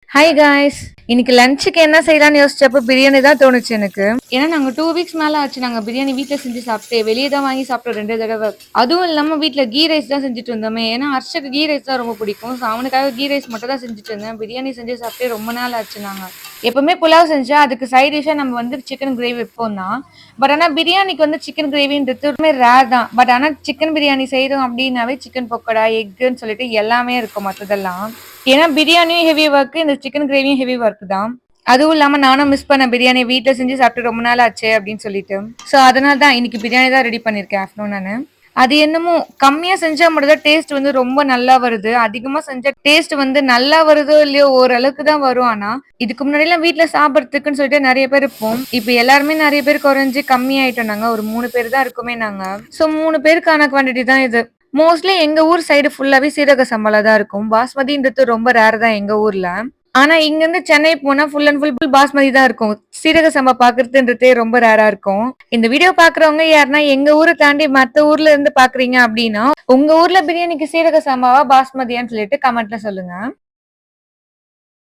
Hi guys. இன்னைக்கு லஞ்சுக்கு என்ன செய்யலாம்னு யோசிச்சப்ப பிரியாணி தான் தோணுச்சு எனக்கு. ஏன்னா நாங்க 2 வீக்ஸ் மேல ஆச்சு நாங்க பிரியாணி வீட்ல செஞ்சு சாப்பிட்டு, வெளியே தான் வாங்கி சாப்பிட்டோம் 2 தடவை. அதுவும் இல்லாம வீட்ல கீ ரைஸ் தான் செஞ்சுட்டு இருந்தோமே. ஏன்னா ஹர்ஷக்கு கீ ரைஸ் தான் ரொம்ப பிடிக்கும். ஸோ அவனுக்காக கீ ரைஸ் மட்டும் தான் செஞ்சுட்டு இருந்தேன். பிரியாணி செஞ்சு சாப்பிட்டே ரொம்ப நாள் ஆச்சு நாங்க. எப்பவுமே புலாவ் செஞ்சா அதுக்கு சைட் டிஷ்ஷா நம்ம வந்து சிக்கன் கிரேவி வைப்போம் தான். பட் ஆனா பிரியாணிக்கு வந்து சிக்கன் கிரேவின்றது ரேர் தான். பட் ஆனா சிக்கன் பிரியாணி செய்யறோம் அப்படின்னாவே சிக்கன் பக்கோடா, எக்குன்னு சொல்லிட்டு எல்லாமே இருக்கும் மத்ததெல்லாம். ஏன்னா பிரியாணியும் ஹெவி ஒர்க், இந்த சிக்கன் கிரேவியும் ஹெவி ஒர்க் தான். அதுவும் இல்லாம நானும் மிஸ் பண்ண பிரியாணி வீட்ல செஞ்சு சாப்பிட்டு ரொம்ப நாள் ஆச்சு அப்படின்னு சொல்லிட்டு. ஸோ அதனால தான் இன்னைக்கு பிரியாணி தான் ரெடி பண்ணிருக்கேன் ஆஃப்டர்நூன் நானு. அது என்னமோ கம்மியா செஞ்சா மட்டும் தான் டேஸ்ட் வந்து ரொம்ப நல்லா வருது. அதிகமா செஞ்சா டேஸ்ட் வந்து நல்லா வருதோ இல்லையோ ஓரளவுக்கு தான் வரும். ஆனா இதுக்கு முன்னாடி எல்லாம் வீட்ல சாப்பிடறதுக்குன்னு சொல்லிட்டு நிறைய பேர் இருப்போம். இப்ப எல்லாருமே நிறைய பேர் குறைஞ்சு கம்மி ஆயிட்டோம். நாங்க ஒரு 3 பேர் தான் இருக்குமே நாங்க. ஸோ 3 பேருக்கான குவான்டிட்டி தான் இது. மோஸ்ட்லி எங்க ஊர் சைடு ஃபுல்லாவே சீரக சம்பால தான் இருக்கும். பாஸ்மதின்றது ரொம்ப ரேர் தான் எங்க ஊர்ல. ஆனா இங்க இருந்து சென்னை போனா ஃபுல் அண்ட் ஃபுல் பாஸ்மதி தான் இருக்கும். சீரக சம்பா பாக்குறதுன்றதே ரொம்ப ரேரா இருக்கும். இந்த வீடியோ பாக்குறவங்க யாருன்னா எங்க ஊரை தாண்டி மத்த ஊர்ல இருந்து பாக்குறீங்க அப்படின்னா, உங்க ஊர்ல பிரியாணிக்கு சீரக சம்பாவா பாஸ்மதியான்னு சொல்லிட்டு கமெண்ட்ல சொல்லுங்க.